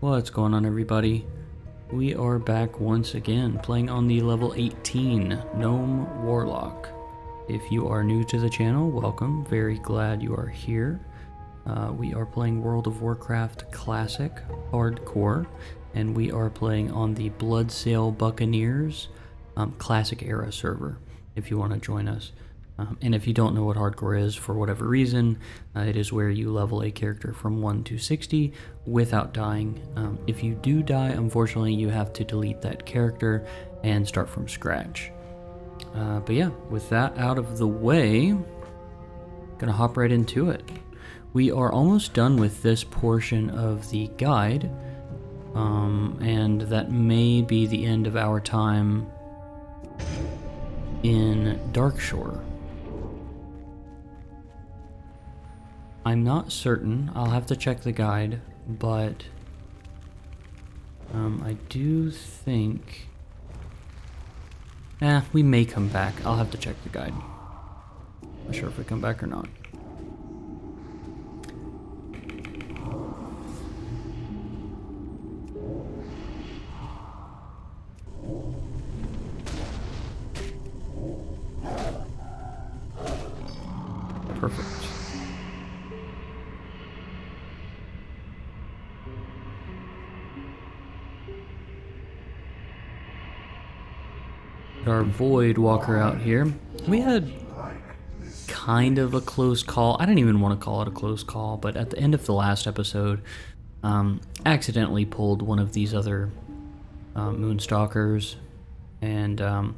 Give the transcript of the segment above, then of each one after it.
What's going on, everybody? We are back once again playing on the level 18 Gnome Warlock. If you are new to the channel, welcome. Very glad you are here. We are playing World of Warcraft Classic Hardcore, and we are playing on the Bloodsail Buccaneers Classic Era server, if you want to join us. And if you don't know what hardcore is for whatever reason, it is where you level a character from 1 to 60 without dying. If you do die, unfortunately, you have to delete that character and start from scratch. But yeah, with that out of the way, gonna hop right into it. We are almost done with this portion of the guide, and that may be the end of our time in Darkshore. I'm not certain. I'll have to check the guide, but I do think... we may come back. I'll have to check the guide. Not sure if we come back or not. Perfect. Our Void Walker out here. We had kind of a close call. I didn't even want to call it a close call, but at the end of the last episode, accidentally pulled one of these other Moonstalkers, and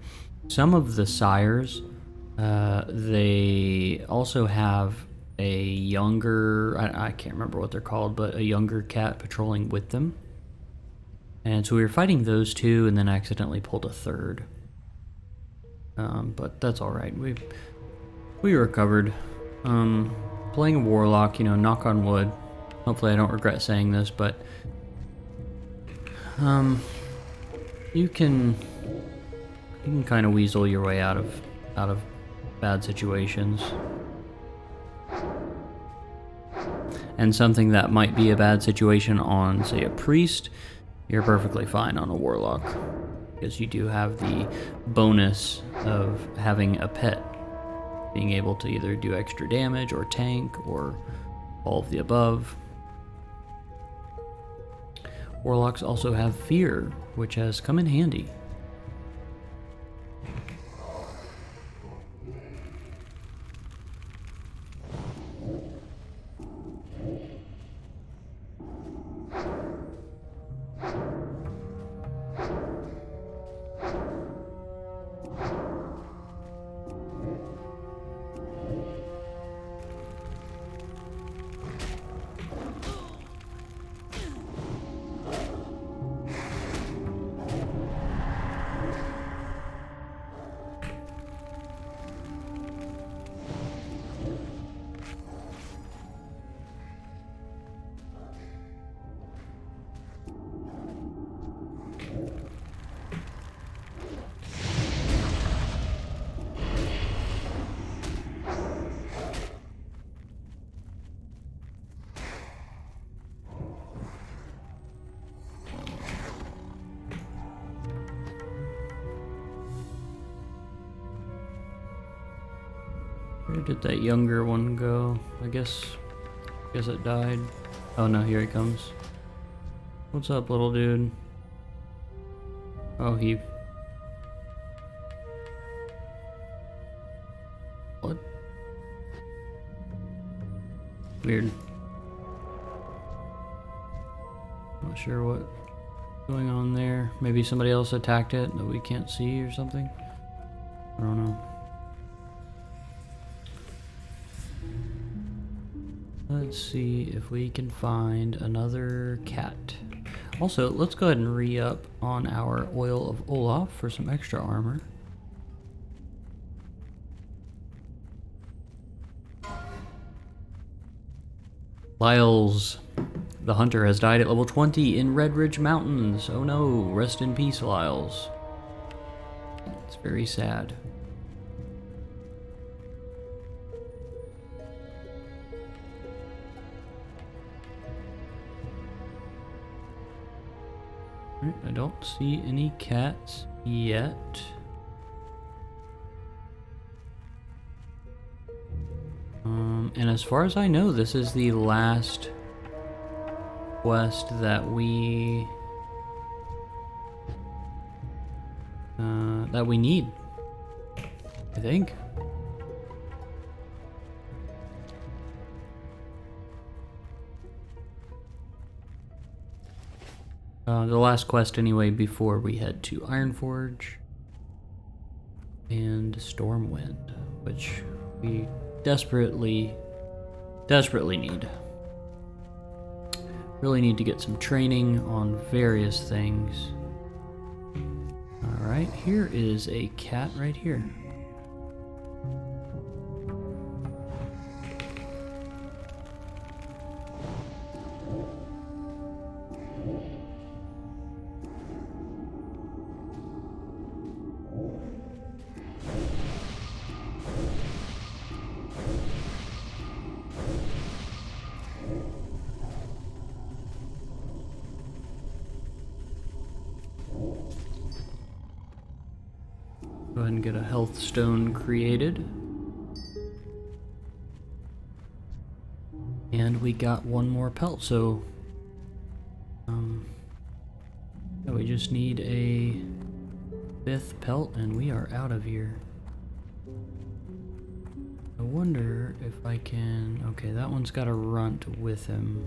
some of the sires, they also have a younger, I can't remember what they're called, but a younger cat patrolling with them. And so we were fighting those two and then accidentally pulled a third. But that's alright. We recovered. Playing a Warlock, you know, knock on wood. Hopefully I don't regret saying this, but you can kind of weasel your way out of bad situations. And something that might be a bad situation on, say, a priest, you're perfectly fine on a Warlock, because you do have the bonus of having a pet, being able to either do extra damage or tank or all of the above. Warlocks also have fear, which has come in handy. Where did that younger one go? I guess it died. Oh no, here he comes. What's up, little dude? Oh, he... What? Weird. Not sure what's going on there. Maybe somebody else attacked it that we can't see or something? I don't know. Let's see if we can find another cat. Also, let's go ahead and re-up on our Oil of Olaf for some extra armor. Lyles, the hunter, has died at level 20 in Red Ridge Mountains. Oh no, rest in peace, Lyles. It's very sad. Alright, I don't see any cats yet. And as far as I know, this is the last quest that we need, I think. The last quest anyway before we head to Ironforge and Stormwind, which we desperately need. Really need to get some training on various things. Alright, here is a cat right here. Go ahead and get a health stone created. And we got one more pelt, so yeah, we just need a 5th pelt and we are out of here. I wonder if I can... Okay, that one's got a runt with him.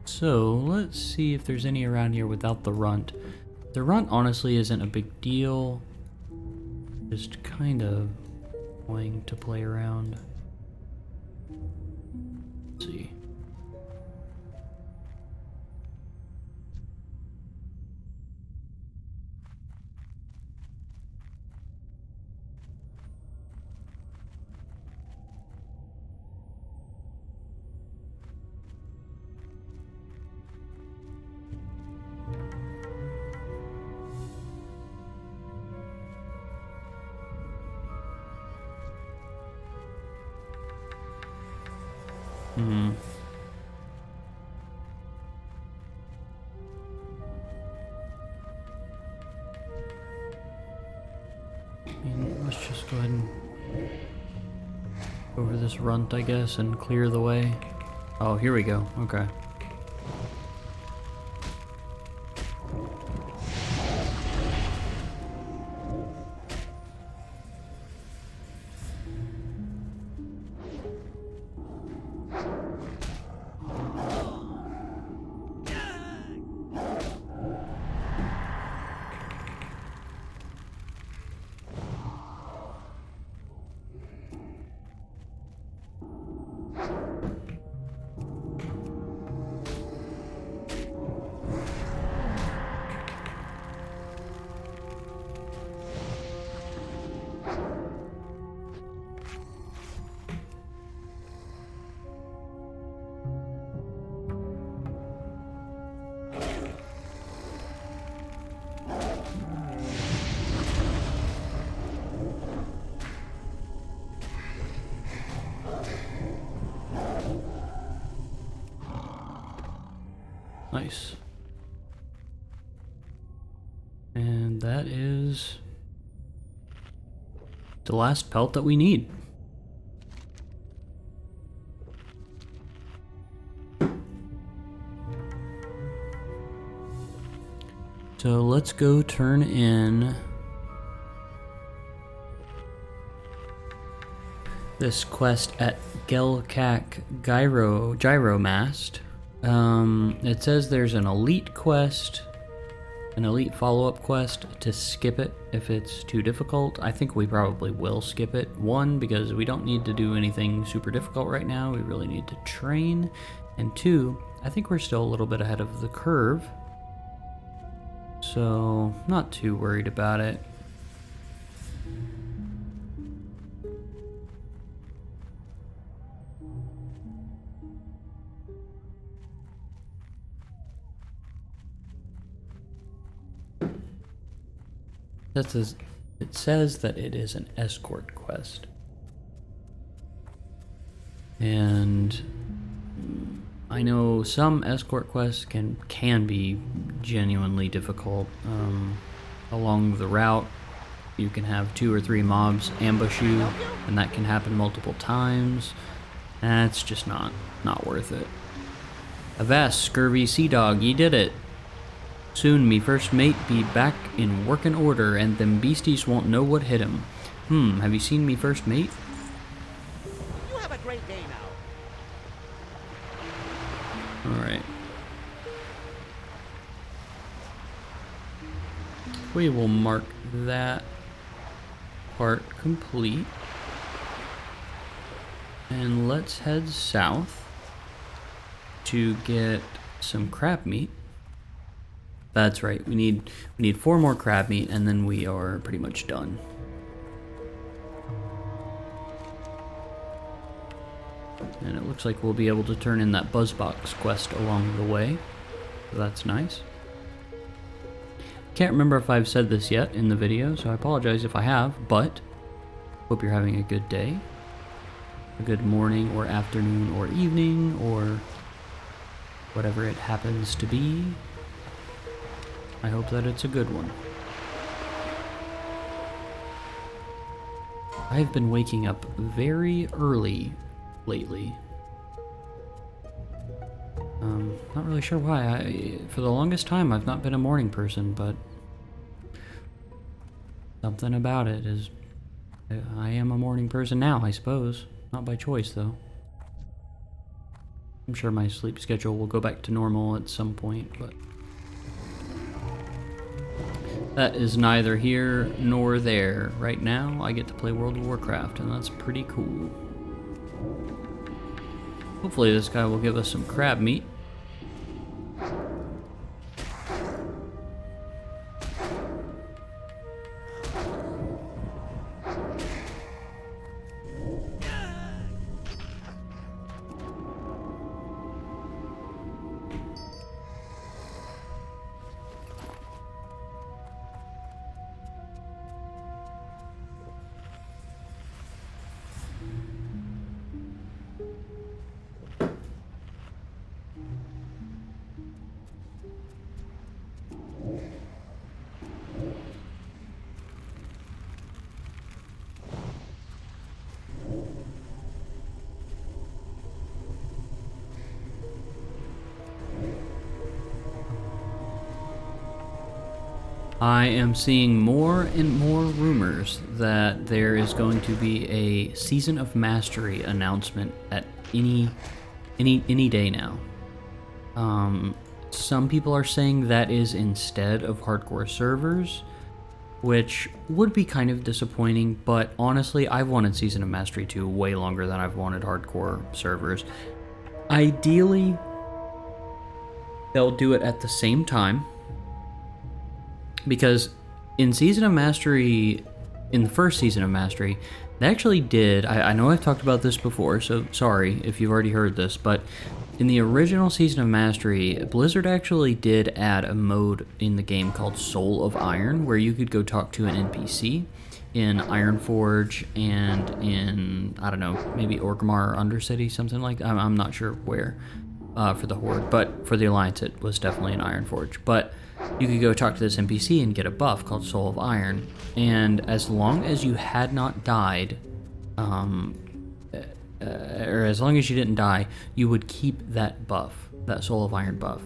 So let's see if there's any around here without the runt. The runt honestly isn't a big deal. Just kind of wanting to play around. Let's see. And let's just go ahead and go over this runt, I guess, and clear the way. Oh, here we go. Okay. Nice. And that is the last pelt that we need. So let's go turn in this quest at Gelkak Gyromast. It says there's an elite quest, an elite follow-up quest to skip it if it's too difficult. I think we probably will skip it. One, because we don't need to do anything super difficult right now. We really need to train. And two, I think we're still a little bit ahead of the curve. So, not too worried about it. It says that it is an escort quest. And I know some escort quests can be genuinely difficult. Along the route, you can have 2 or 3 mobs ambush you, and that can happen multiple times. That's just not worth it. Avast, scurvy sea dog, ye did it. Soon me first mate be back in working order, and them beasties won't know what hit him. Have you seen me first mate? You have a great day now. Alright. We will mark that part complete. And let's head south to get some crab meat. That's right, we need 4 more crab meat, and then we are pretty much done. And it looks like we'll be able to turn in that Buzzbox quest along the way. So that's nice. Can't remember if I've said this yet in the video, so I apologize if I have, but hope you're having a good day. A good morning or afternoon or evening or whatever it happens to be. I hope that it's a good one. I've been waking up very early lately. Not really sure why. For the longest time, I've not been a morning person, but something about it is... I am a morning person now, I suppose. Not by choice, though. I'm sure my sleep schedule will go back to normal at some point, but... that is neither here nor there. Right now, I get to play World of Warcraft, and that's pretty cool. Hopefully this guy will give us some crab meat. I am seeing more and more rumors that there is going to be a Season of Mastery announcement at any day now. Some people are saying that is instead of hardcore servers, which would be kind of disappointing, but honestly, I've wanted Season of Mastery 2 way longer than I've wanted hardcore servers. Ideally, they'll do it at the same time, because in Season of Mastery, in the first Season of Mastery, they actually did, I know I've talked about this before, so sorry if you've already heard this, but in the original Season of Mastery, Blizzard actually did add a mode in the game called Soul of Iron, where you could go talk to an NPC in Ironforge and in, I don't know, maybe Orgrimmar or Undercity, something like that. I'm not sure where for the Horde, but for the Alliance it was definitely in Ironforge. But you could go talk to this NPC and get a buff called Soul of Iron, and as long as you had not died, or as long as you didn't die, you would keep that buff, that Soul of Iron buff.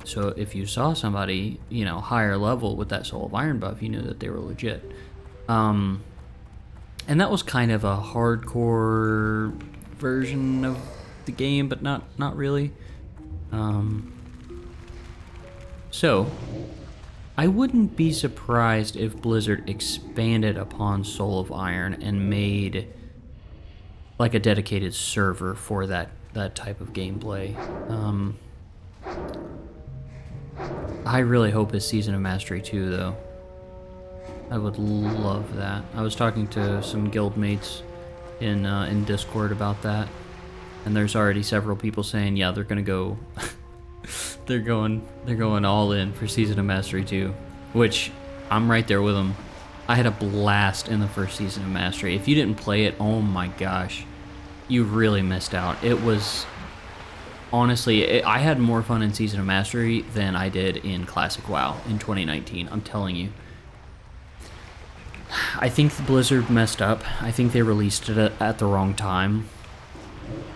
So if you saw somebody, you know, higher level with that Soul of Iron buff, you knew that they were legit. And that was kind of a hardcore version of the game, but not really. So, I wouldn't be surprised if Blizzard expanded upon Soul of Iron and made like a dedicated server for that type of gameplay. I really hope it's Season of Mastery 2, though. I would love that. I was talking to some guild mates in Discord about that, and there's already several people saying, yeah, they're gonna go. They're going all in for Season of Mastery 2, which I'm right there with them. I had a blast in the first Season of Mastery. If you didn't play it, oh my gosh, you really missed out. It was honestly, I had more fun in Season of Mastery than I did in Classic WoW in 2019. I'm telling you. I think the Blizzard messed up. I think they released it at the wrong time.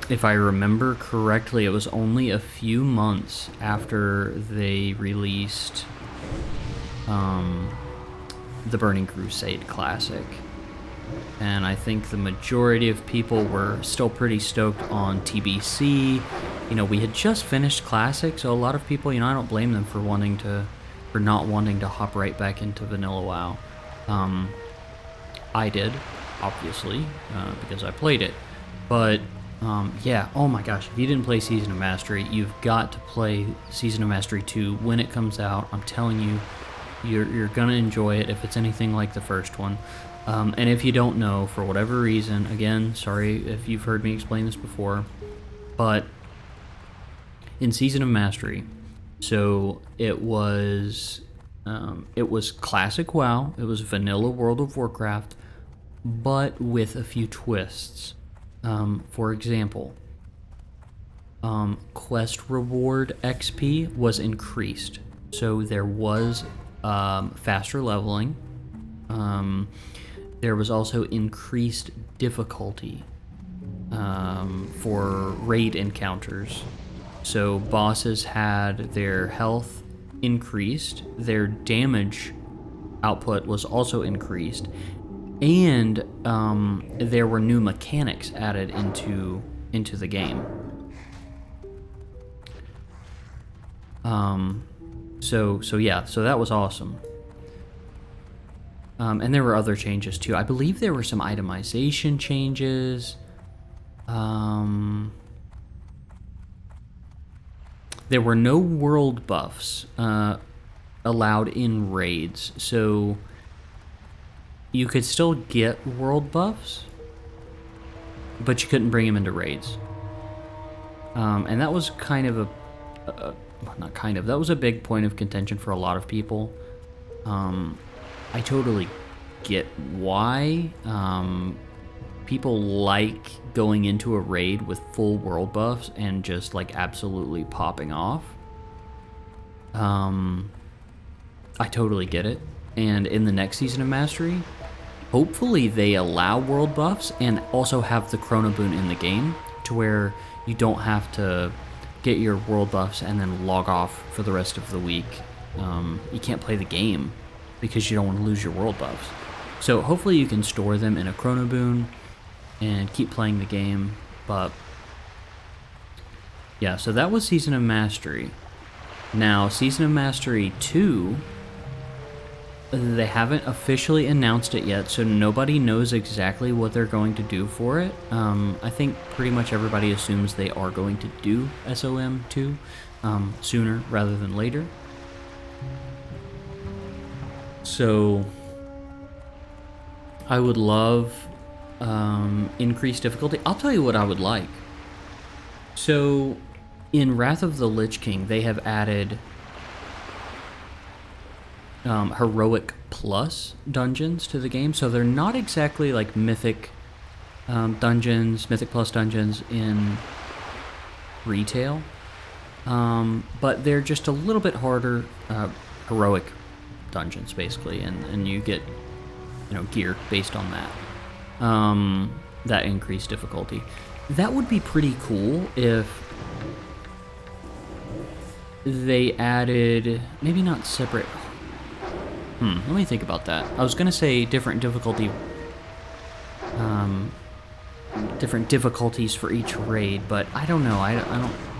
If I remember correctly, it was only a few months after they released the Burning Crusade Classic. And I think the majority of people were still pretty stoked on TBC. You know, we had just finished Classic, so a lot of people, you know, I don't blame them for not wanting to hop right back into Vanilla WoW. I did, obviously, because I played it. But, yeah, oh my gosh, if you didn't play Season of Mastery, you've got to play Season of Mastery 2 when it comes out. I'm telling you, you're gonna enjoy it if it's anything like the first one. And if you don't know, for whatever reason, again, sorry if you've heard me explain this before, but in Season of Mastery, so it was classic WoW, it was vanilla World of Warcraft, but with a few twists. For example, quest reward XP was increased, so there was faster leveling. There was also increased difficulty for raid encounters. So bosses had their health increased, their damage output was also increased, and there were new mechanics added into the game. So that was awesome. And there were other changes too. I believe there were some itemization changes. There were no world buffs allowed in raids, so you could still get world buffs, but you couldn't bring them into raids. And that was kind of that was a big point of contention for a lot of people. I totally get why. People like going into a raid with full world buffs and just like absolutely popping off. I totally get it. And in the next Season of Mastery, hopefully they allow world buffs and also have the Chrono Boon in the game to where you don't have to get your world buffs and then log off for the rest of the week. You can't play the game because you don't want to lose your world buffs. So hopefully you can store them in a Chrono Boon and keep playing the game. But yeah, so that was Season of Mastery. Now, Season of Mastery 2, they haven't officially announced it yet, so nobody knows exactly what they're going to do for it. I think pretty much everybody assumes they are going to do SOM 2 sooner rather than later. So I would love increased difficulty. I'll tell you what I would like. So in Wrath of the Lich King, they have added Heroic Plus dungeons to the game. So they're not exactly like Mythic dungeons, Mythic Plus dungeons in retail, but they're just a little bit harder, heroic dungeons basically, and you get, you know, gear based on that. That increased difficulty. That would be pretty cool if they added, maybe not separate. Let me think about that. I was gonna say different difficulty, different difficulties for each raid, but I don't know. I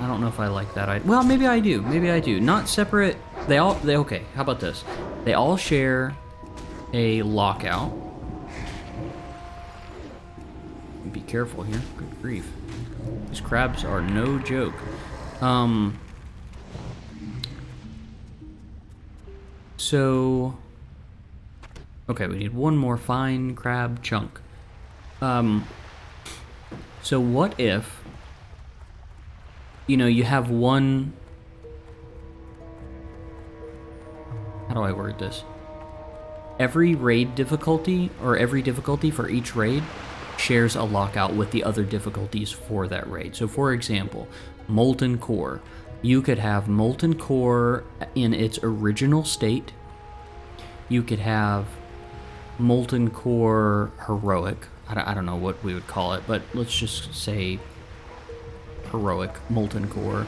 don't know if I like that. Well, maybe I do. Maybe I do. Not separate. Okay. How about this? They all share a lockout. Be careful here. Good grief. These crabs are no joke. So, okay, we need one more fine crab chunk. So what if, you know, you have one, how do I word this? Every raid difficulty, or every difficulty for each raid, shares a lockout with the other difficulties for that raid. So for example, Molten Core. You could have Molten Core in its original state. You could have Molten Core Heroic. I don't know what we would call it, but let's just say Heroic Molten Core.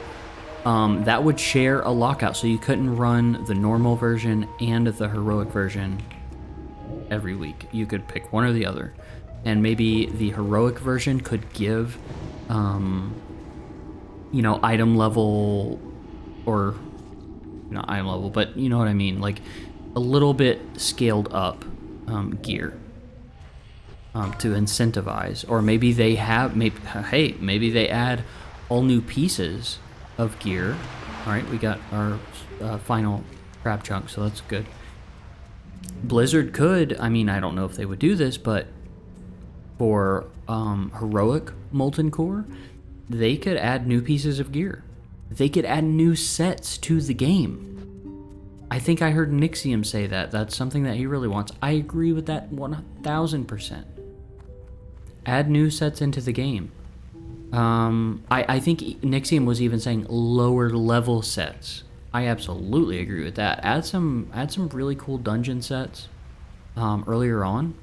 That would share a lockout, so you couldn't run the normal version and the Heroic version every week. You could pick one or the other. And maybe the Heroic version could give, you know, item level, or not item level, but you know what I mean, like a little bit scaled up gear to incentivize. Or maybe they have, maybe they add all new pieces of gear. All right, we got our final crab chunk, so that's good. Blizzard could, I mean, I don't know if they would do this, but for Heroic Molten Core, they could add new pieces of gear. They could add new sets to the game. I think I heard Nixium say that. That's something that he really wants. I agree with that 1000%. Add new sets into the game. I think Nixium was even saying lower level sets. I absolutely agree with that. Add some really cool dungeon sets earlier on.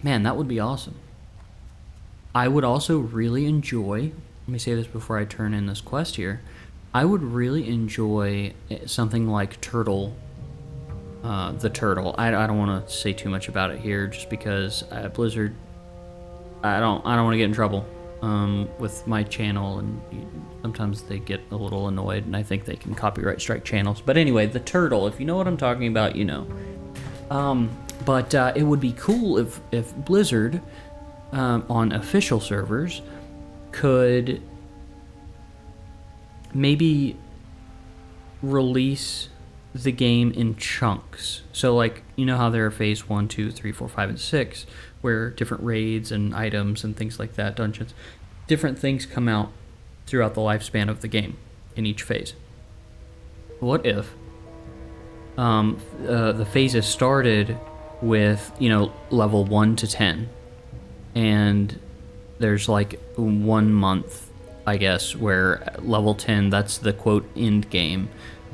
Man, that would be awesome. I would also really enjoy, let me say this before I turn in this quest here, I would really enjoy something like Turtle, the Turtle. I don't want to say too much about it here, just because Blizzard, I don't want to get in trouble with my channel, and sometimes they get a little annoyed, and I think they can copyright strike channels. But anyway, the Turtle, if you know what I'm talking about, you know. But it would be cool if Blizzard, on official servers, could maybe release the game in chunks. So, like, you know how there are phase 1, 2, 3, 4, 5, and 6, where different raids and items and things like that, dungeons, different things come out throughout the lifespan of the game in each phase. What if the phases started with, you know, level 1 to 10, and there's like 1 month, I guess, where level 10, that's the quote end game,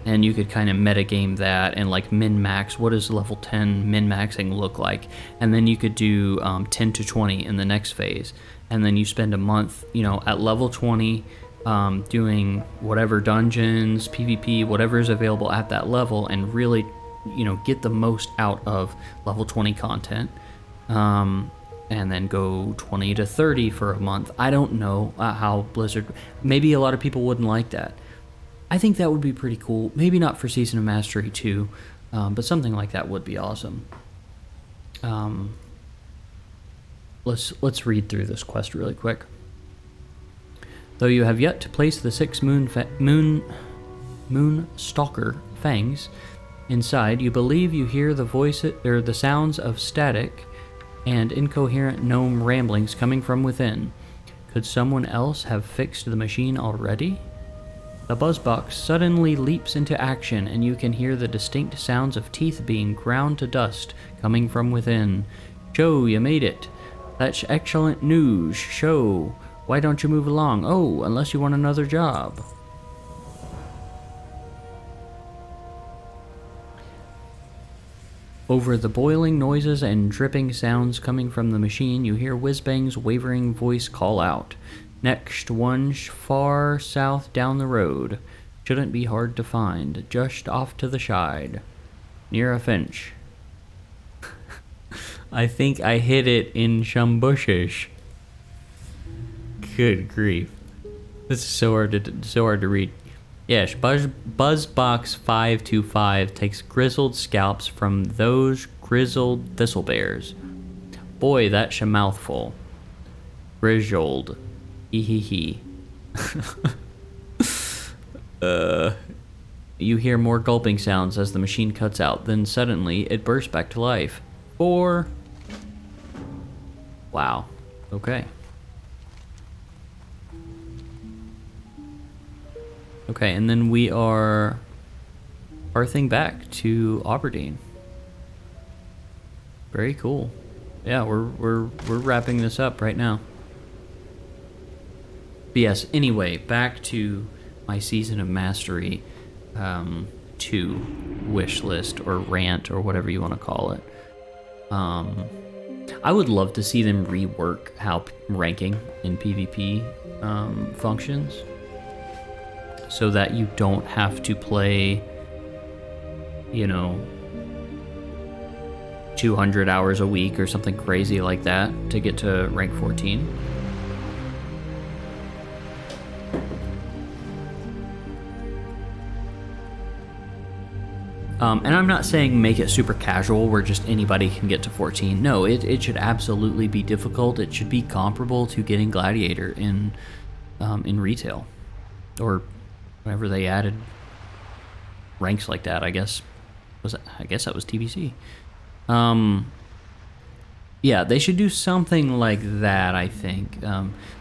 and you could kind of metagame that and like min-max, what does level 10 min-maxing look like, and then you could do 10 to 20 in the next phase, and then you spend a month, you know, at level 20 doing whatever dungeons, PvP, whatever is available at that level, and really, you know, get the most out of level 20 content, and then go 20 to 30 for a month. I don't know how Blizzard, maybe a lot of people wouldn't like that. I think that would be pretty cool. Maybe not for Season of Mastery 2, but something like that would be awesome. Let's read through this quest really quick. Though you have yet to place the 6 moon stalker fangs inside, you believe you hear the sounds of static and incoherent gnome ramblings coming from within. Could someone else have fixed the machine already? The buzzbox suddenly leaps into action, and you can hear the distinct sounds of teeth being ground to dust coming from within. Show, you made it. That's excellent news. Show, why don't you move along? Oh, unless you want another job. Over the boiling noises and dripping sounds coming from the machine, you hear Whizbang's wavering voice call out. Next one far south down the road. Shouldn't be hard to find. Just off to the side. Near a finch. I think I hit it in some bushes. Good grief. This is so hard to read. Yes, Buzzbox 525 takes grizzled scalps from those grizzled thistlebears. Boy, that's a mouthful. Grizzled. Hee. You hear more gulping sounds as the machine cuts out, then suddenly it bursts back to life. Wow. Okay. Okay, and then we are earthing back to Aberdeen. Very cool. Yeah, we're wrapping this up right now. But yes, anyway, back to my Season of Mastery 2 wish list or rant or whatever you want to call it. I would love to see them rework how ranking in PvP functions so that you don't have to play, 200 hours a week or something crazy like that to get to rank 14. And I'm not saying make it super casual where just anybody can get to 14. No, it should absolutely be difficult. It should be comparable to getting Gladiator in retail, or whenever they added ranks like that. I guess that was TBC. Yeah, they should do something like that. I think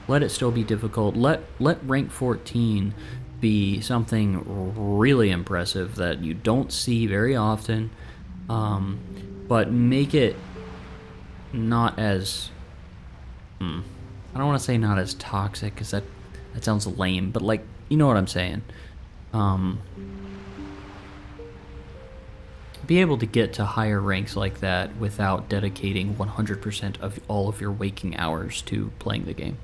let it still be difficult. Let rank 14 be something really impressive that you don't see very often, but make it not as I don't want to say not as toxic, because that sounds lame, but like, you know what I'm saying. Be able to get to higher ranks like that without dedicating 100% of all of your waking hours to playing the game.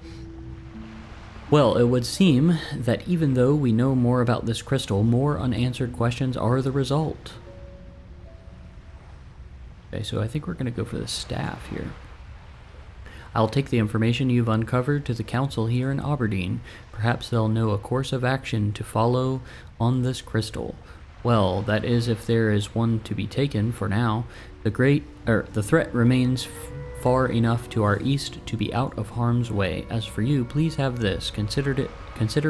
Well, it would seem that even though we know more about this crystal, more unanswered questions are the result. Okay, so I think we're going to go for the staff here. I'll take the information you've uncovered to the council here in Aberdeen. Perhaps they'll know a course of action to follow on this crystal. Well, that is if there is one to be taken for now. The threat remains far enough to our east to be out of harm's way. As for you, please have this. Consider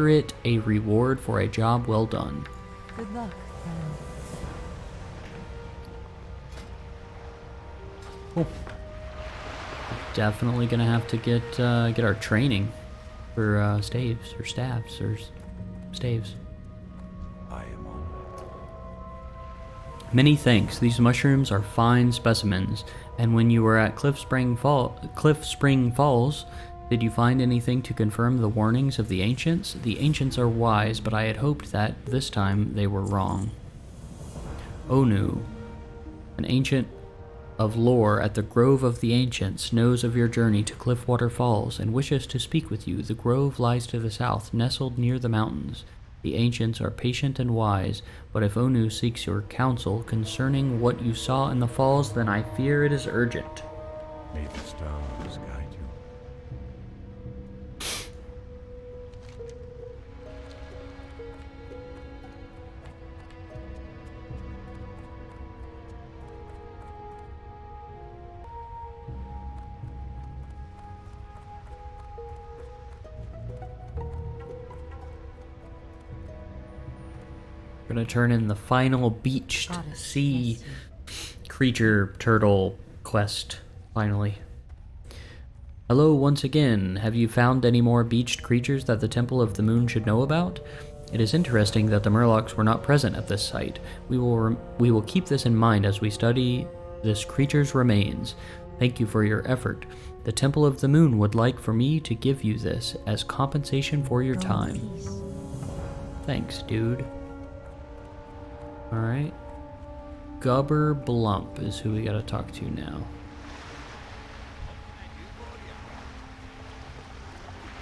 it a reward for a job well done. Good luck, friend. Cool. Definitely gonna have to get our training for staves or staves or staves. I am on. Many thanks. These mushrooms are fine specimens. And when you were at Cliff Spring Falls, did you find anything to confirm the warnings of the ancients? The ancients are wise, but I had hoped that this time they were wrong. Onu, an ancient of lore at the Grove of the Ancients, knows of your journey to Cliffwater Falls and wishes to speak with you. The grove lies to the south, nestled near the mountains. The ancients are patient and wise, but if Onu seeks your counsel concerning what you saw in the falls, then I fear it is urgent. May the stars guide you. We're gonna turn in the final beached Goddess, sea bless you. creature turtle quest, finally. Hello once again. Have you found any more beached creatures that the Temple of the Moon should know about? It is interesting that the Murlocs were not present at this site. We will keep this in mind as we study this creature's remains. Thank you for your effort. The Temple of the Moon would like for me to give you this as compensation for your time. Thanks, dude. Alright. Gubber Blump is who we gotta talk to now.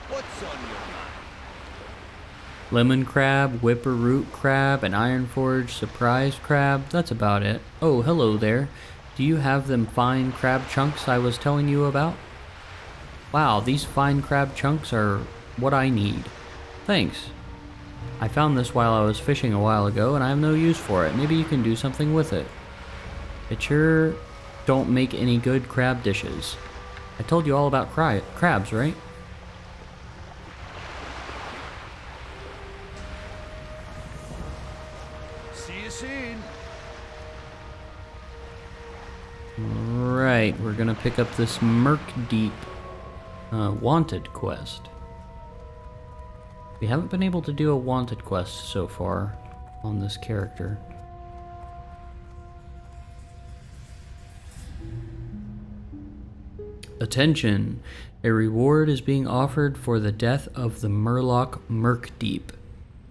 What's on your mind? Lemon crab, whipper-root crab, and Ironforge surprise crab. That's about it. Oh, hello there. Do you have them fine crab chunks I was telling you about? Wow, these fine crab chunks are what I need. Thanks. I found this while I was fishing a while ago, and I have no use for it. Maybe you can do something with it. It sure don't make any good crab dishes. I told you all about crabs, right? See you soon. Right, we're gonna pick up this Murk Deep wanted quest. We haven't been able to do a wanted quest so far on this character. A Attention! A reward is being offered for the death of the Murloc Murkdeep.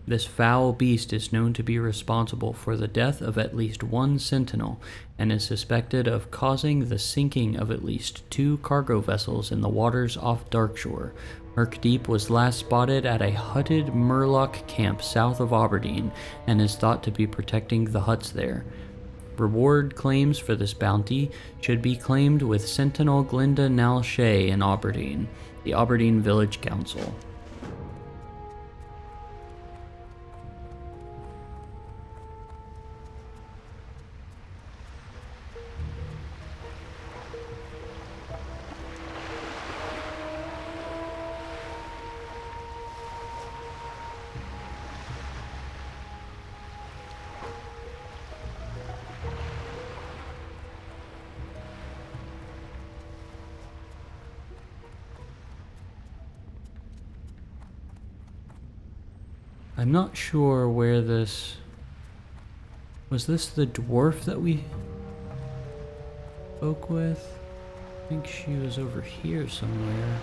This foul beast is known to be responsible for the death of at least one sentinel and is suspected of causing the sinking of at least 2 cargo vessels in the waters off Darkshore. Murkdeep was last spotted at a hutted Murloc camp south of Aberdeen and is thought to be protecting the huts there. Reward claims for this bounty should be claimed with Sentinel Glinda Nalshay in Aberdeen, the Aberdeen Village Council. I'm not sure where this... Was this the dwarf that we spoke with? I think she was over here somewhere.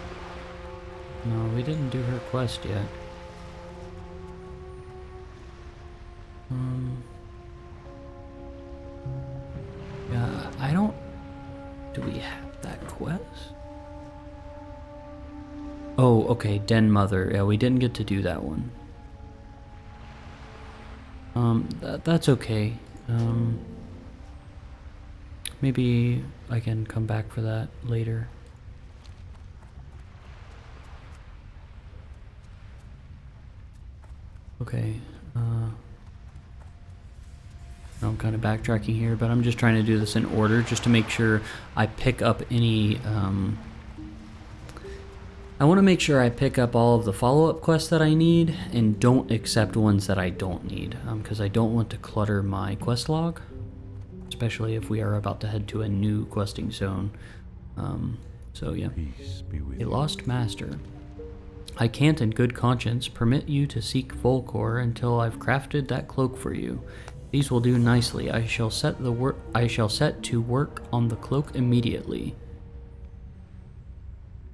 No, we didn't do her quest yet. Yeah, I don't... Do we have that quest? Oh, okay, Den Mother. Yeah, we didn't get to do that one. That's okay. Maybe I can come back for that later. Okay, I'm kind of backtracking here, but I'm just trying to do this in order just to make sure I pick up any, I want to make sure I pick up all of the follow-up quests that I need and don't accept ones that I don't need, because I don't want to clutter my quest log, especially if we are about to head to a new questing zone. So yeah, Peace be with a you. lost master. I can't in good conscience permit you to seek Volcor until I've crafted that cloak for you. These will do nicely. I shall set to work on the cloak immediately.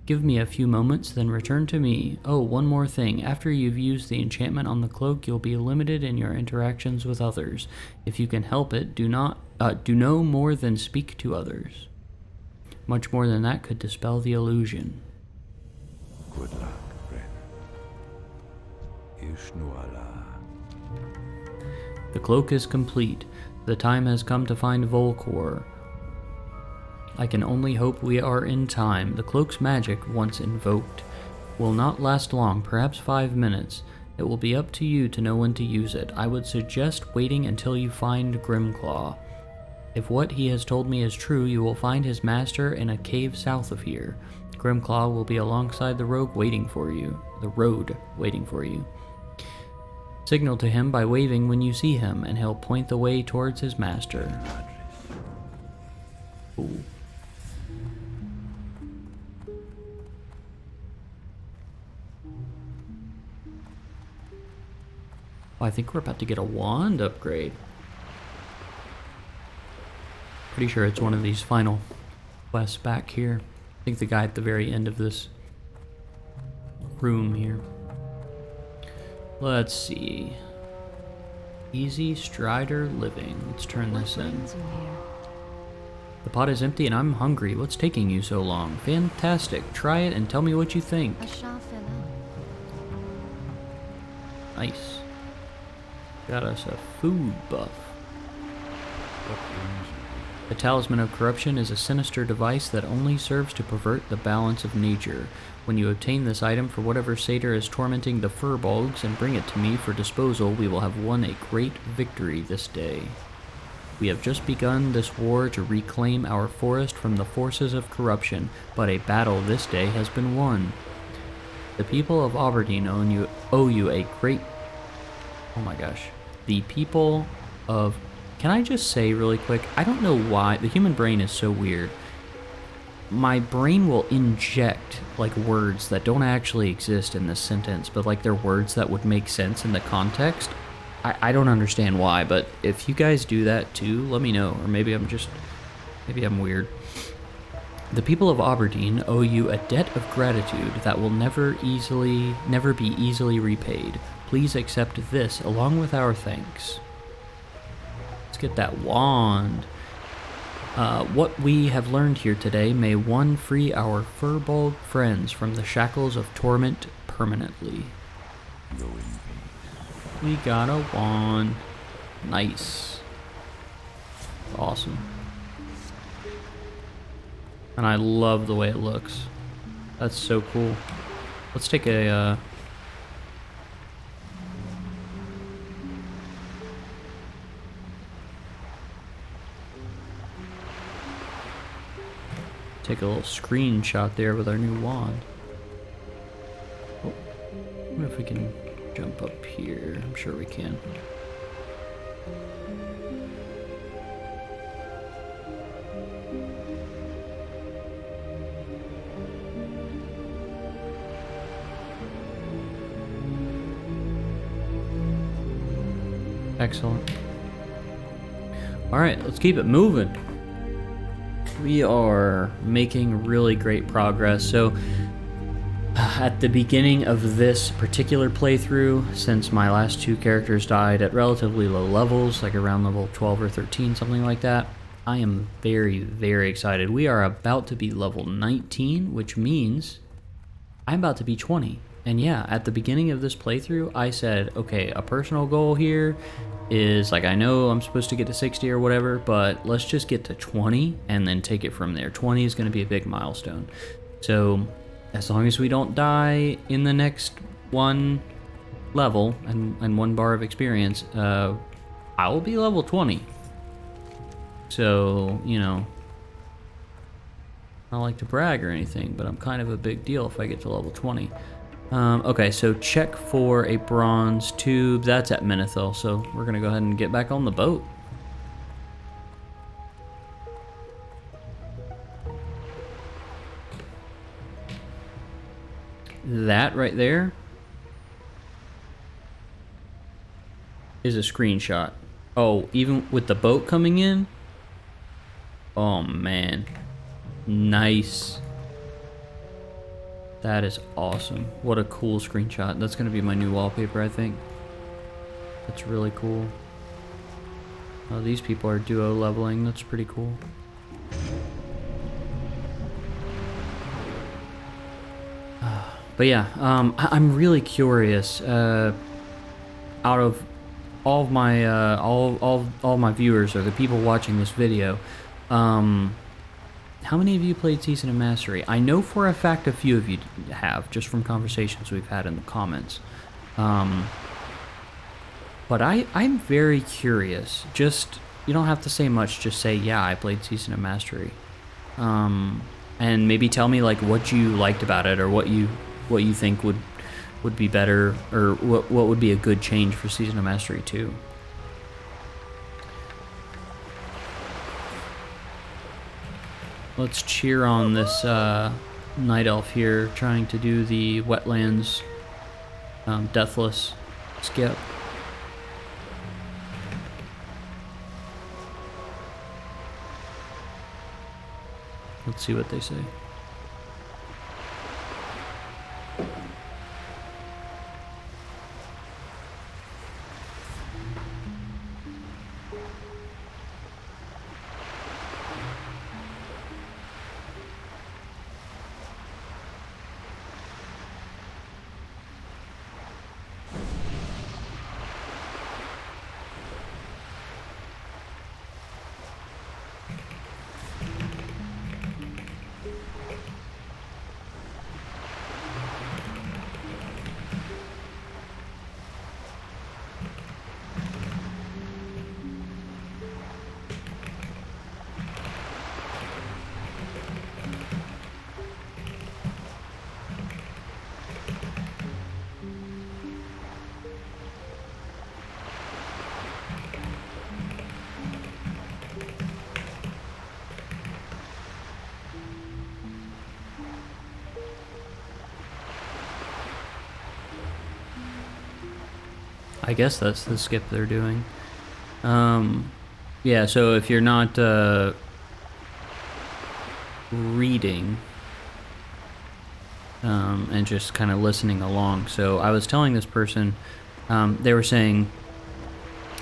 Give me a few moments, then return to me. Oh, one more thing. After you've used the enchantment on the cloak, you'll be limited in your interactions with others. If you can help it, do no more than speak to others. Much more than that could dispel the illusion. Good luck, friend. Ishnuala. The cloak is complete. The time has come to find Volcor. I can only hope we are in time. The cloak's magic, once invoked, will not last long, perhaps 5 minutes. It will be up to you to know when to use it. I would suggest waiting until you find Grimclaw. If what he has told me is true, you will find his master in a cave south of here. Grimclaw will be alongside the road waiting for you. Signal to him by waving when you see him, and he'll point the way towards his master. Ooh. I think we're about to get a wand upgrade. Pretty sure it's one of these final quests back here. I think the guy at the very end of this room here. Let's see. Easy Strider Living. Let's turn this in. Brings you here? The pot is empty and I'm hungry. What's taking you so long? Fantastic. Try it and tell me what you think. A Shafila. Nice. Got us a food buff. What brings you here? The Talisman of Corruption is a sinister device that only serves to pervert the balance of nature. When you obtain this item for whatever satyr is tormenting the furbolgs and bring it to me for disposal, we will have won a great victory this day. We have just begun this war to reclaim our forest from the forces of corruption, but a battle this day has been won. The people of Aberdeen owe you a great... Oh my gosh. The people of... Can I just say really quick, I don't know why, the human brain is so weird. My brain will inject, like, words that don't actually exist in this sentence, but, like, they're words that would make sense in the context. I don't understand why, but if you guys do that too, let me know. Or maybe I'm weird. The people of Aberdeen owe you a debt of gratitude that will never be easily repaid. Please accept this along with our thanks. Let's get that wand. What we have learned here today, may one free our furballed friends from the shackles of torment permanently. Go in peace. We got a wand. Nice. Awesome. And I love the way it looks. That's so cool. Let's take a take a little screenshot there with our new wand. Oh, I wonder if we can jump up here. I'm sure we can. Excellent. All right, let's keep it moving. We are making really great progress. So at the beginning of this particular playthrough, since my last two characters died at relatively low levels, like around level 12 or 13, something like that, I am very, very excited. We are about to be level 19, which means I'm about to be 20. And yeah, at the beginning of this playthrough, I said, okay, a personal goal here is, like, I know I'm supposed to get to 60 or whatever, but let's just get to 20 and then take it from there. 20 is going to be a big milestone. So as long as we don't die in the next one level and 1 bar of experience, I will be level 20. So, you know, I don't like to brag or anything, but I'm kind of a big deal if I get to level 20. Okay, so check for a bronze tube. That's at Menethil, so we're going to go ahead and get back on the boat. That right there is a screenshot. Oh, even with the boat coming in? Oh, man. Nice. That is awesome. What a cool screenshot. That's going to be my new wallpaper, I think. That's really cool. Oh, these people are duo leveling. That's pretty cool. But yeah, I'm really curious. Out of all of my all my viewers or the people watching this video, how many of you played Season of Mastery? I know for a fact a few of you have, just from conversations we've had in the comments. But I'm very curious. Just, you don't have to say much, just say, yeah, I played Season of Mastery. And maybe tell me, like, what you liked about it, or what you think would be better, or what would be a good change for Season of Mastery 2. Let's cheer on this night elf here, trying to do the wetlands deathless skip. Let's see what they say. I guess that's the skip they're doing. Yeah, so if you're not reading and just kind of listening along. So I was telling this person, they were saying,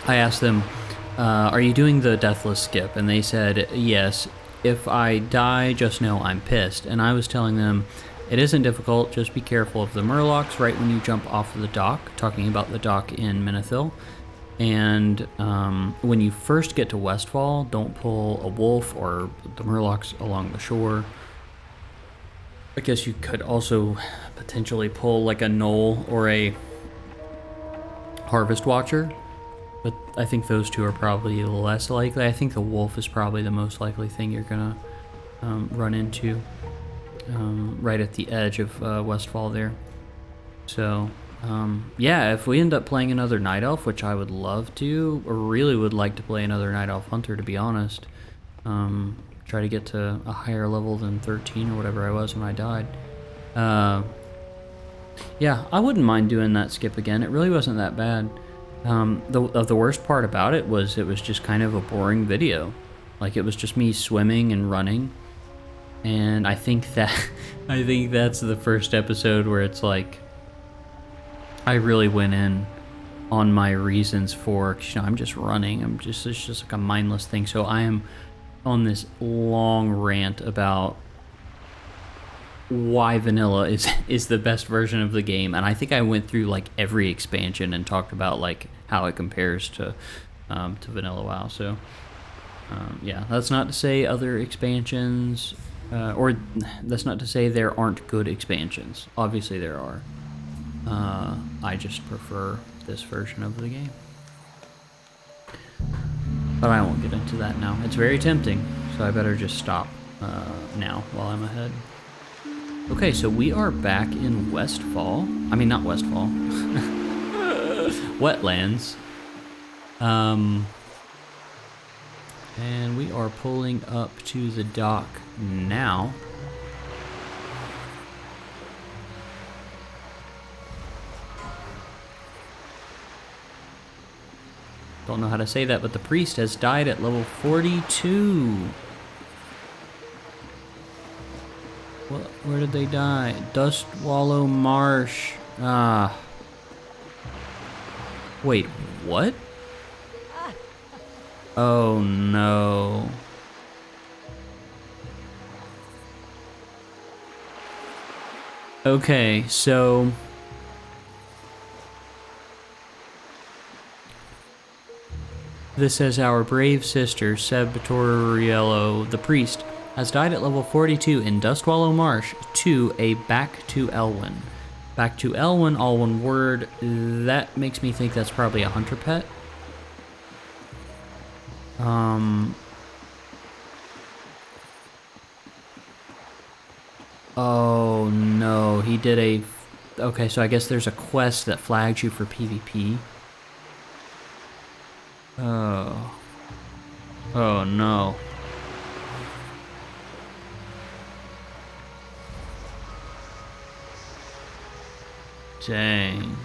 I asked them, are you doing the deathless skip? And they said, yes. If I die, just know I'm pissed. And I was telling them, it isn't difficult, just be careful of the murlocs right when you jump off of the dock, talking about the dock in Menethil. And when you first get to Westfall, don't pull a wolf or the murlocs along the shore. I guess you could also potentially pull like a gnoll or a harvest watcher, but I think those two are probably less likely. I think the wolf is probably the most likely thing you're gonna run into right at the edge of Westfall there. So yeah, if we end up playing another Night Elf, which I would love to, or really would like to play another Night Elf Hunter, to be honest, try to get to a higher level than 13 or whatever I was when I died. Yeah, I wouldn't mind doing that skip again. It really wasn't that bad. The worst part about it was just kind of a boring video. Like, it was just me swimming and running. And I think that's the first episode where it's like, I really went in on my reasons for, I'm just running. It's just like a mindless thing. So I am on this long rant about why vanilla is the best version of the game, and I think I went through like every expansion and talked about like how it compares to vanilla WoW. So yeah, that's not to say other expansions, or that's not to say there aren't good expansions. Obviously there are. I just prefer this version of the game. But I won't get into that now. It's very tempting, so I better just stop now while I'm ahead. Okay, so we are back in Westfall. I mean, not Westfall. Wetlands. And we are pulling up to the dock now. Don't know how to say that, but the priest has died at level 42. Where did they die? Dustwallow Marsh. Ah. Wait, what? Oh no. Okay, so this says our brave sister, Sebtoriello, the priest, has died at level 42 in Dustwallow Marsh to a Back to Elwyn. Back to Elwyn, all one word. That makes me think that's probably a hunter pet. Oh no, he did a... Okay, so I guess there's a quest that flags you for PvP. Oh. Oh no. Dang.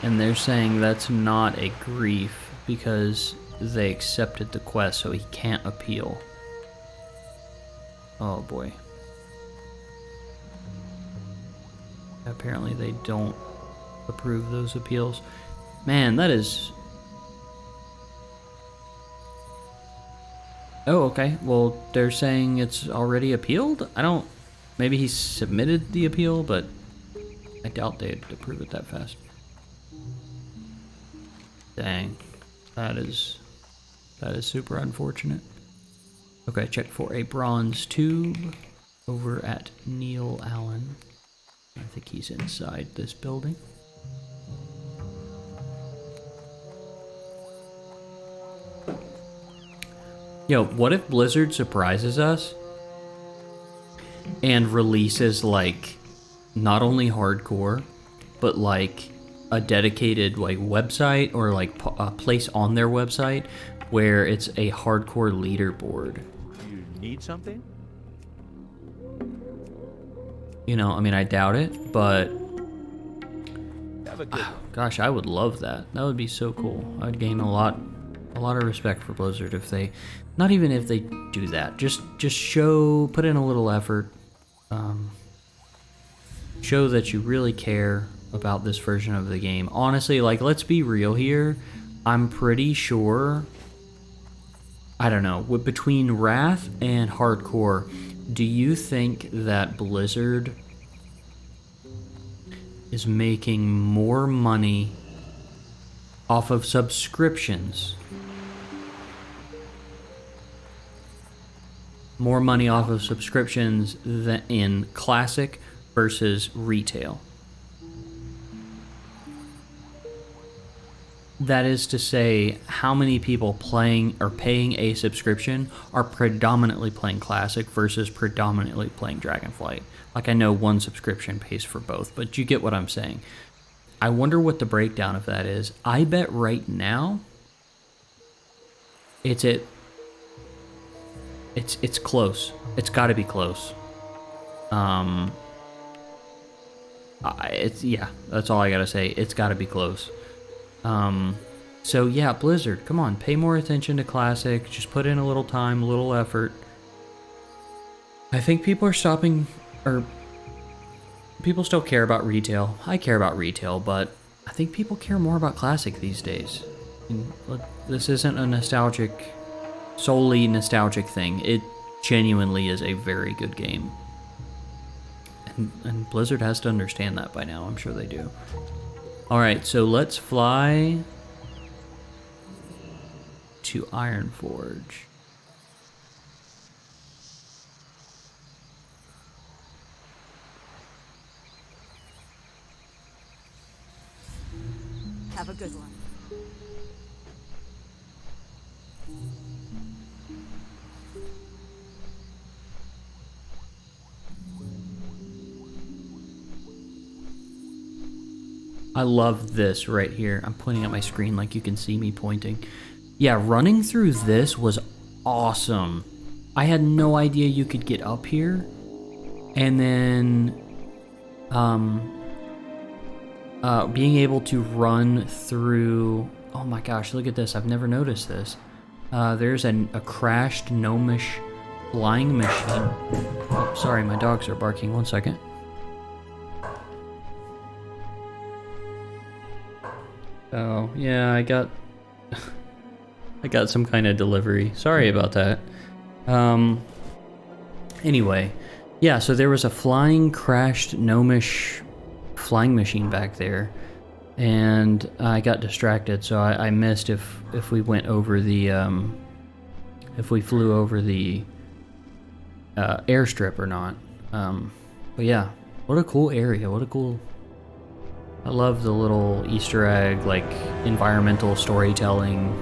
And they're saying that's not a grief because they accepted the quest, so he can't appeal. Oh boy. Apparently they don't approve those appeals. Man, that is... Oh, okay. Well, they're saying it's already appealed? I don't... Maybe he submitted the appeal, but I doubt they'd approve it that fast. Dang. That is super unfortunate. Okay, check for a bronze tube over at Neil Allen. I think he's inside this building. Yo, what if Blizzard surprises us and releases like not only hardcore, but like a dedicated like website or like a place on their website where it's a hardcore leaderboard? You need something? You know, I mean, I doubt it, but Have a good one. gosh, I would love that. That would be so cool. I'd gain a lot A lot of respect for Blizzard if they, not even if they do that, just show, put in a little effort, show that you really care about this version of the game. Honestly, like, let's be real here. I'm pretty sure, I don't know, between Wrath and Hardcore, do you think that Blizzard is making more money off of subscriptions? More money off of subscriptions than in Classic versus retail? That is to say, how many people playing or paying a subscription are predominantly playing Classic versus predominantly playing Dragonflight? Like, I know one subscription pays for both, but you get what I'm saying. I wonder what the breakdown of that is. I bet right now it's close. It's got to be close. Yeah, that's all I gotta say. It's got to be close. So yeah, Blizzard, come on, pay more attention to Classic. Just put in a little time, a little effort. I think people are stopping, or people still care about retail. I care about retail, but I think people care more about Classic these days. And look, this isn't a solely nostalgic thing. It genuinely is a very good game. And Blizzard has to understand that by now. I'm sure they do. Alright, so let's fly to Ironforge. Have a good one. I love this right here. I'm pointing at my screen like you can see me pointing. Yeah, running through this was awesome. I had no idea you could get up here. And then being able to run through... Oh my gosh, look at this. I've never noticed this. There's a crashed gnomish flying machine. Oh, sorry, my dogs are barking. 1 second. Oh, yeah, I got some kind of delivery. Sorry about that. Anyway, yeah, so there was a flying crashed gnomish flying machine back there, and I got distracted, so I missed if we went over the if we flew over the airstrip or not. But yeah, what a cool area. What a cool... I love the little Easter egg, like, environmental storytelling.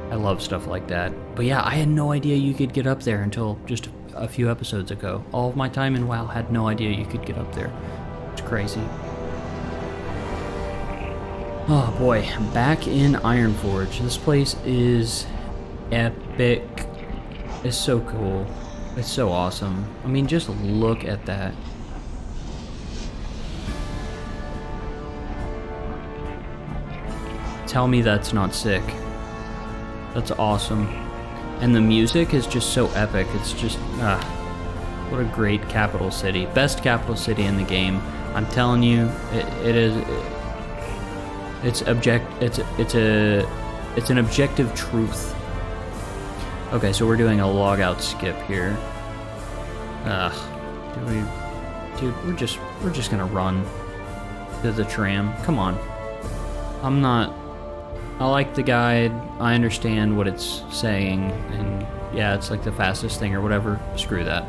I love stuff like that. But yeah, I had no idea you could get up there until just a few episodes ago. All of my time in WoW had no idea you could get up there. It's crazy. Oh boy, back in Ironforge. This place is epic. It's so cool. It's so awesome. I mean, just look at that. Tell me that's not sick. That's awesome. And the music is just so epic. It's just, what a great capital city. Best capital city in the game. I'm telling you, it's an objective truth. Okay, so we're doing a logout skip here. Dude, we're just gonna run to the tram. Come on. I like the guide, I understand what it's saying, and yeah, it's like the fastest thing or whatever. Screw that.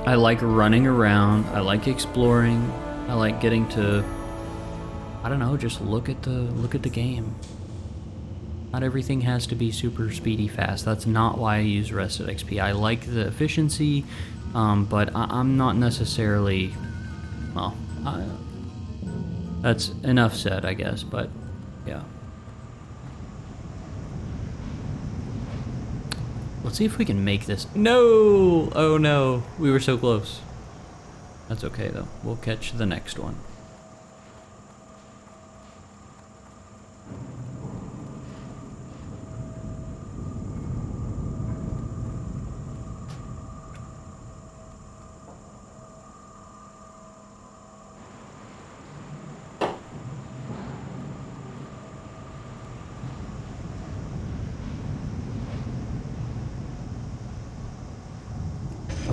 I like running around, I like exploring, I like getting to, I don't know, just look at the game. Not everything has to be super speedy fast. That's not why I use Rested XP. I like the efficiency, but I'm not necessarily, well, that's enough said, I guess, but yeah. Let's see if we can make this. No! Oh no, we were so close. That's okay though, we'll catch the next one.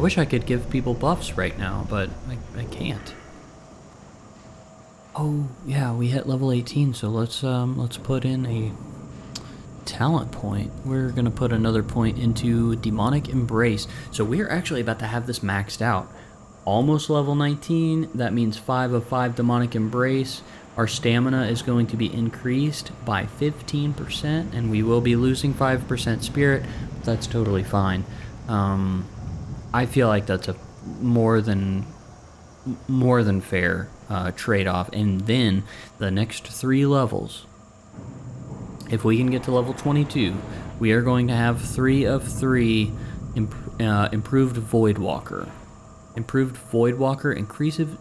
wish I could give people buffs right now, but I can't. Oh, yeah, we hit level 18, so let's put in a talent point. We're gonna put another point into Demonic Embrace. So we're actually about to have this maxed out. Almost level 19, that means 5 of 5 Demonic Embrace. Our stamina is going to be increased by 15%, and we will be losing 5% spirit. That's totally fine. I feel like that's a more than fair trade-off. And then the next 3 levels, if we can get to level 22, we are going to have 3 of 3 improved Voidwalker. Improved Voidwalker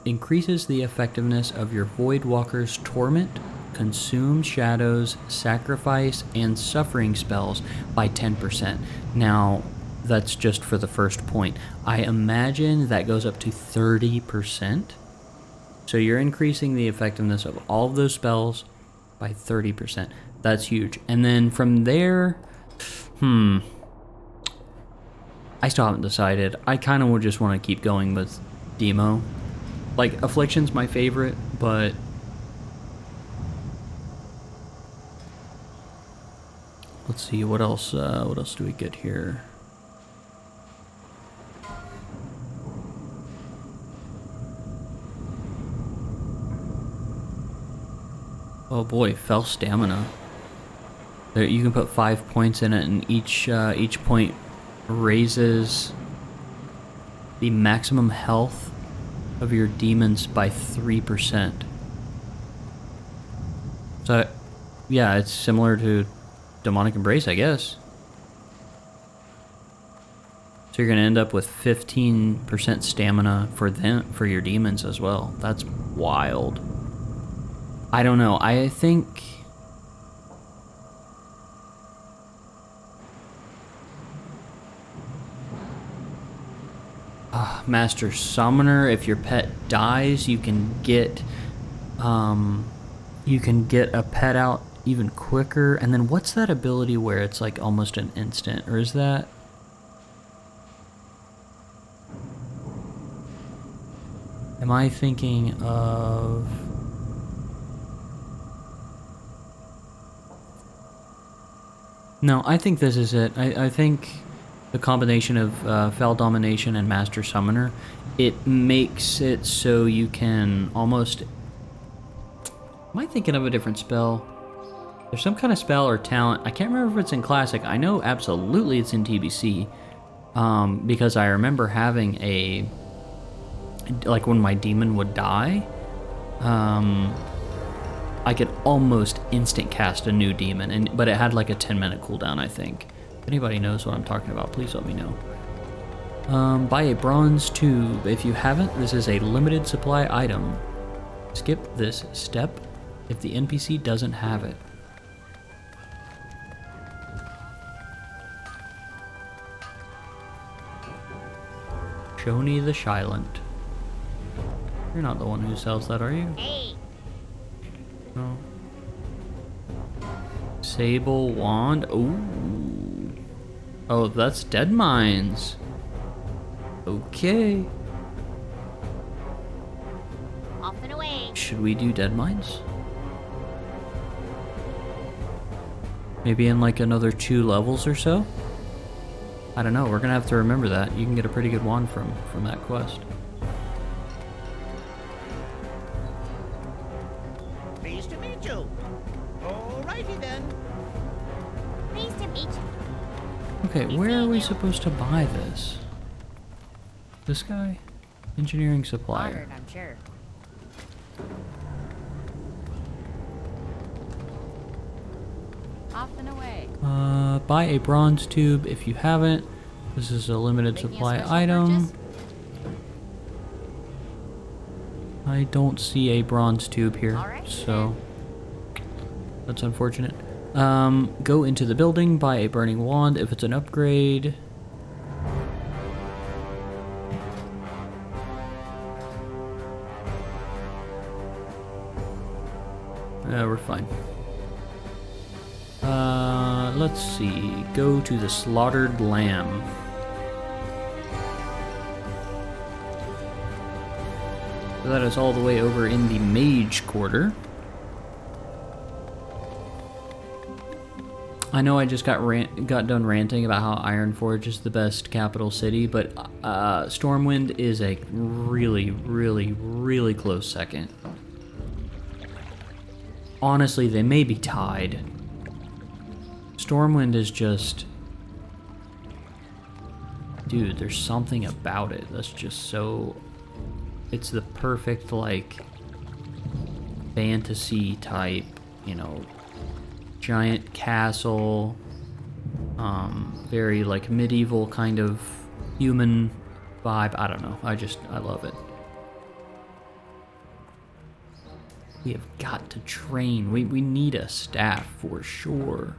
increases the effectiveness of your Voidwalker's Torment, Consume Shadows, Sacrifice, and Suffering spells by 10%. Now, that's just for the first point. I imagine that goes up to 30%. So you're increasing the effectiveness of all of those spells by 30%. That's huge. And then from there, I still haven't decided. I kind of would just want to keep going with Demo. Like, Affliction's my favorite, but let's see, what else do we get here? Oh boy, Fell Stamina. There, you can put 5 points in it, and each point raises the maximum health of your demons by 3%. So, yeah, it's similar to Demonic Embrace, I guess. So you're gonna end up with 15% stamina for your demons as well. That's wild. I don't know. I think Master Summoner, if your pet dies, you can get a pet out even quicker. And then what's that ability where it's like almost an instant, or is that? Am I thinking of? No, I think this is it. I think the combination of Fell Domination and Master Summoner, it makes it so you can almost... Am I thinking of a different spell? There's some kind of spell or talent. I can't remember if it's in Classic. I know absolutely it's in TBC. Because I remember having a... Like when my demon would die, I could almost instant cast a new demon, but it had like a 10-minute cooldown, I think. If anybody knows what I'm talking about, please let me know. Buy a bronze tube. If you haven't, this is a limited supply item. Skip this step if the NPC doesn't have it. Shoni the Silent. You're not the one who sells that, are you? Hey. No. Sable Wand. Ooh. Oh, that's Dead Mines. Okay. Off and away. Should we do Dead Mines? Maybe in like another 2 levels or so? I don't know. We're gonna have to remember that. You can get a pretty good wand from that quest. Pleased to meet you. Alrighty then. Pleased to meet you. Okay, where are we supposed to buy this? This guy? Engineering supplier. Honored, I'm sure. Off and away. Buy a bronze tube if you haven't. This is a limited Making a supply special item. purchase? I don't see a bronze tube here, Alright, so that's unfortunate. Go into the building, buy a burning wand if it's an upgrade. We're fine. Let's see. Go to the slaughtered lamb. So that is all the way over in the Mage Quarter. I know I just got done ranting about how Ironforge is the best capital city, but Stormwind is a really, really, really close second. Honestly, they may be tied. Stormwind is just... Dude, there's something about it that's just so... It's the perfect, like, fantasy type, you know, giant castle, very, like, medieval kind of human vibe. I don't know. I love it. We have got to train. We need a staff for sure.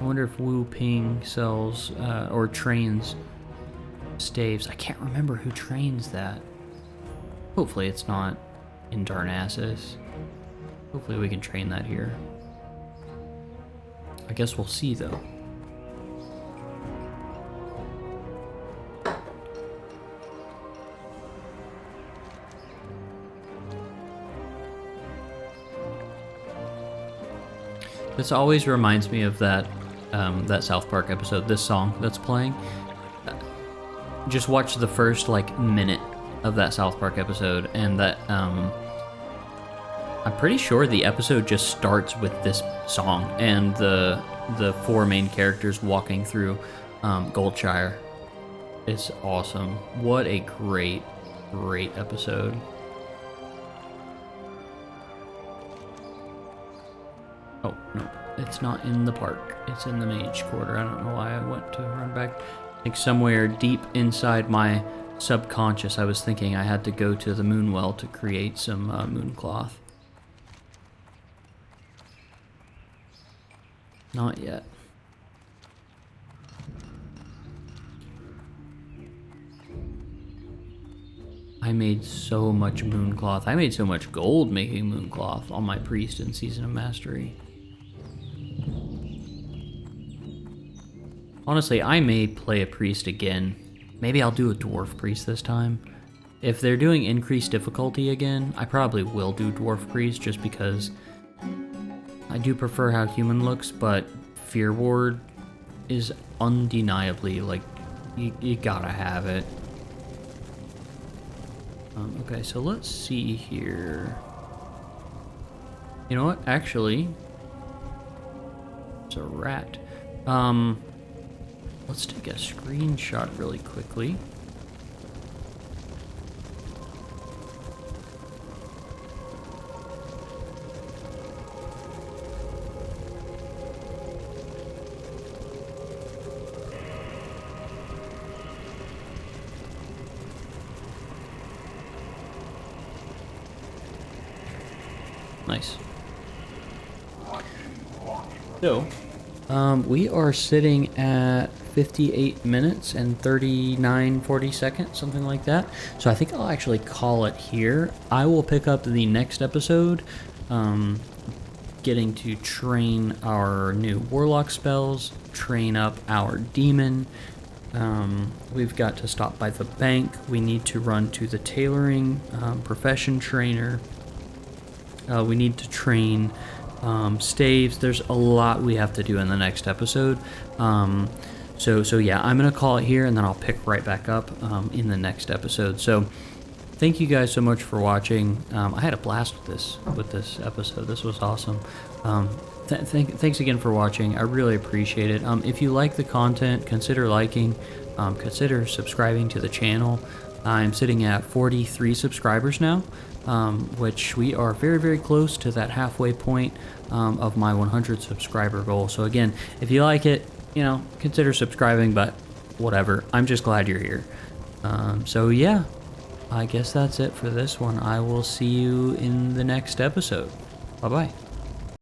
I wonder if Wu Ping sells, or trains staves. I can't remember who trains that. Hopefully it's not in Darnassus. Hopefully we can train that here. I guess we'll see though. This always reminds me of that that South Park episode, this song that's playing. Just watch the first like minute of that South Park episode, and that I'm pretty sure the episode just starts with this song and the four main characters walking through Goldshire. It's awesome. What a great episode. Oh, no, it's not in the park. It's in the Mage Quarter. I don't know why I went to run back. I think somewhere deep inside my subconscious, I was thinking I had to go to the Moonwell to create some mooncloth. Not yet. I made so much mooncloth. I made so much gold making mooncloth on my priest in Season of Mastery. Honestly, I may play a priest again. Maybe I'll do a dwarf priest this time. If they're doing increased difficulty again, I probably will do dwarf priest just because I do prefer how human looks, but Fear Ward is undeniably, like, you gotta have it. Okay, so let's see here. You know what? Actually, it's a rat. Let's take a screenshot really quickly. Nice. So, we are sitting at 58 minutes and 40 seconds, something like that. So I think I'll actually call it here. I will pick up the next episode, getting to train our new Warlock spells, train up our Demon. We've got to stop by the bank. We need to run to the tailoring profession trainer. We need to train staves. There's a lot we have to do in the next episode. So yeah, I'm gonna call it here, and then I'll pick right back up in the next episode. So thank you guys so much for watching. I had a blast with this episode. This was awesome. Thanks again for watching. I really appreciate it. If you like the content, consider liking, consider subscribing to the channel. I'm sitting at 43 subscribers now, which we are very, very close to that halfway point of my 100 subscriber goal. So again, if you like it, you know, consider subscribing, but whatever. I'm just glad you're here. So yeah, I guess that's it for this one. I will see you in the next episode. Bye-bye.